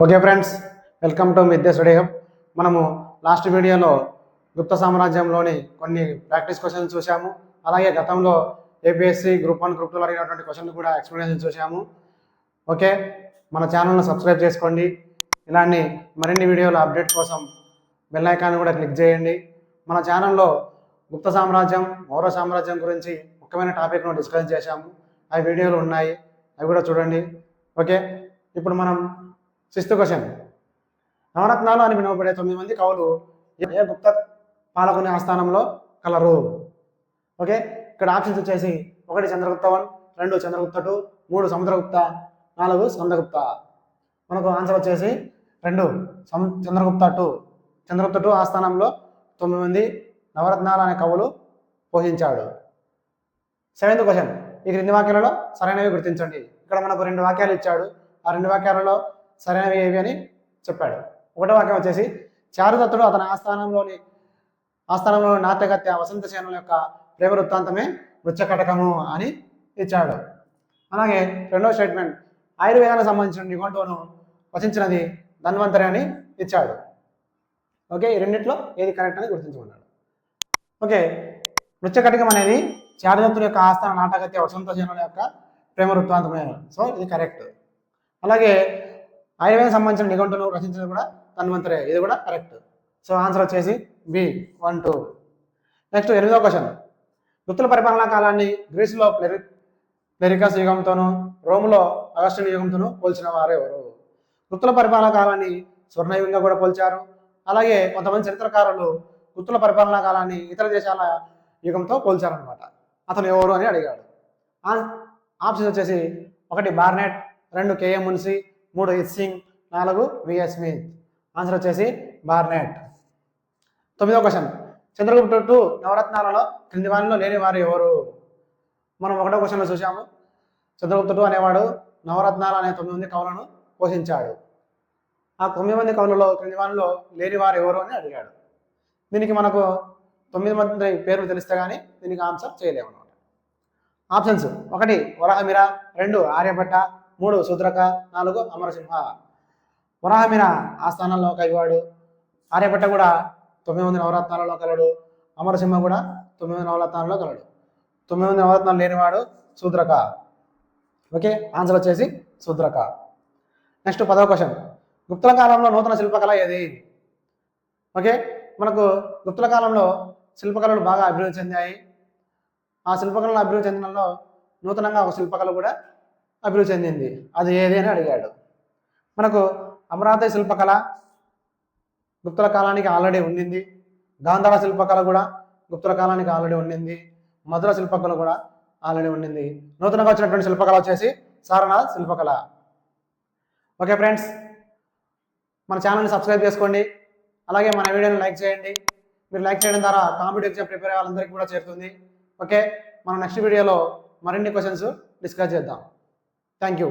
Okay friends, welcome to మిద్దె study hub. మనము last వీడియోలో గుప్త సామ్రాజ్యంలోని కొన్ని ప్రాక్టీస్ క్వశ్చన్స్ చూసాము. అలాగే గతంలో ఏపీఎస్సి గ్రూప్ 1 గ్రూప్ 2 అడిగినటువంటి క్వశ్చన్ కూడా ఎక్స్ప్లెనేషన్ చూసాము. ఓకే, మన ఛానల్ను సబ్స్క్రైబ్ చేసుకోండి. ఇలాంటి మరిన్ని వీడియోల అప్డేట్ కోసం బెల్ ఐకాన్ కూడా క్లిక్ చేయండి. మన ఛానల్లో గుప్త సామ్రాజ్యం, మౌర్య సామ్రాజ్యం గురించి ముఖ్యమైన టాపిక్ను డిస్కస్ చేశాము. ఆ వీడియోలు ఉన్నాయి, అవి కూడా చూడండి. ఓకే, ఇప్పుడు మనం 6th క్వశ్చన్. నవరత్నాలు అని పిలువబడే 9 మంది కవులు ఏ గుప్త పాలకుని ఆస్థానంలో కలరు? ఓకే, ఇక్కడ ఆప్షన్స్ వచ్చేసి 1 చంద్రగుప్త 1, 2 చంద్రగుప్త 2, 3 సముద్రగుప్త, 4 స్కందగుప్త. మనకు ఆన్సర్ వచ్చేసి 2 చంద్రగుప్త 2. చంద్రగుప్త 2 ఆస్థానంలో 9 మంది నవరత్నాలు అనే కవులు పోషించాడు. 7th question. ఈ క్రింది వాక్యాలలో సరైనవి గుర్తించండి. ఇక్కడ మనకు 2 వాక్యాలు ఇచ్చాడు. ఆ 2 వాక్యాలలో సరైనవి ఏవి అని చెప్పాడు. 1వ వాక్యం వచ్చేసి చారుదత్తుడు అతని ఆస్థానంలో నాట్యగత్య వసంతసేనుల యొక్క ప్రేమ వృత్తాంతమే మృత్యకటకము అని ఇచ్చాడు. అలాగే 2వ స్టేట్మెంట్ ఆయుర్వేదానికి సంబంధించిన నిఘంటువును వచించినది ధన్వంతరి అని ఇచ్చాడు. ఓకే, ఈ రెండిట్లో ఏది కరెక్ట్ అని గుర్తించుకున్నాడు. ఓకే, మృత్యకటకం అనేది చారుదత్తుడి యొక్క ఆస్థాన నాటగత్య వసంతసేనుల యొక్క ప్రేమ వృత్తాంతమే. సో ఇది కరెక్ట్. అలాగే ఆయుర్వేదం సంబంధించిన నిఘంటును రచించినది కూడా ధన్వంతరే, ఇది కూడా కరెక్ట్. సో ఆన్సర్ వచ్చేసి బి 1, 2. నెక్స్ట్ 8వ క్వశ్చన్. గుప్తుల పరిపాలనా కాలాన్ని గ్రీసులో ప్లెరికస్ యుగంతోనూ, రోములో అగస్టిన్ యుగంతోనూ పోల్చిన వారు ఎవరు? గుప్తుల పరిపాలనా కాలాన్ని స్వర్ణయుగంగా కూడా పోల్చారు. అలాగే కొంతమంది చరిత్రకారులు గుప్తుల పరిపాలనా కాలాన్ని ఇతర దేశాల యుగంతో పోల్చారనమాట. అతను ఎవరు అని అడిగాడు. ఆప్షన్ వచ్చేసి 1 బార్నెట్, 2 కేఎం మున్సి, 3 ఇస్సింగ్, 4 విఎస్ స్మిత్. ఆన్సర్ వచ్చేసి బార్నెట్. 9వ క్వశ్చన్. చంద్రగుప్త 2 నవరత్నాలలో క్రింది వారిలో లేని వారు ఎవరు? మనం 1వ క్వశ్చన్లో చూసాము. చంద్రగుప్త 2 అనేవాడు నవరత్నాలు అనే 9 మంది కవులను పోషించాడు. ఆ 9 మంది కవులలో క్రింది వారిలో లేని వారు ఎవరు అని అడిగాడు. దీనికి మనకు 9 మంది పేర్లు తెలిస్తే కానీ దీనికి ఆన్సర్ చేయలేము అనమాట. ఆప్షన్స్: 1 వరాహమిర, 2 ఆర్యభట్ట, 3 శూద్రక, 4 అమరసింహ. వరాహమిర ఆస్థానంలో కవివాడు. ఆర్యభట్ట కూడా 9 మంది నవరత్నాలలో కలడు. అమరసింహ కూడా 9 మంది నవరత్నాలలో కలడు. 9 మంది నవరత్నాలు లేనివాడు శూద్రక. ఓకే, ఆన్సర్ వచ్చేసి శూద్రక. నెక్స్ట్ 10వ క్వశ్చన్. గుప్తుల కాలంలో నూతన శిల్పకళ ఏది? ఓకే, మనకు గుప్తుల కాలంలో శిల్పకళలు బాగా అభివృద్ధి చెందాయి. ఆ శిల్పకళలు అభివృద్ధి చెందడంలో నూతనంగా ఒక శిల్పకళ కూడా అభివృద్ధి చెందింది. అది ఏది అని అడిగాడు. మనకు అమరావతి శిల్పకళ గుప్తుల కాలానికి ఆల్రెడీ ఉండింది. గాంధార శిల్పకళ కూడా గుప్తుల కాలానికి ఆల్రెడీ ఉండింది. మధుర శిల్పకళ కూడా ఆల్రెడీ ఉండింది. నూతనంగా వచ్చినటువంటి శిల్పకళ వచ్చేసి సారనాథ్ శిల్పకళ. ఓకే ఫ్రెండ్స్, మన ఛానల్ని సబ్స్క్రైబ్ చేసుకోండి. అలాగే మన వీడియోని లైక్ చేయండి. మీరు లైక్ చేయడం ద్వారా కాంపిటేటివ్ ఎగ్జామ్ ప్రిపేర్ అయ్యే వాళ్ళందరికీ కూడా చేరుతుంది. ఓకే, మనం నెక్స్ట్ వీడియోలో మరిన్ని క్వశ్చన్స్ డిస్కస్ చేద్దాం. Thank you.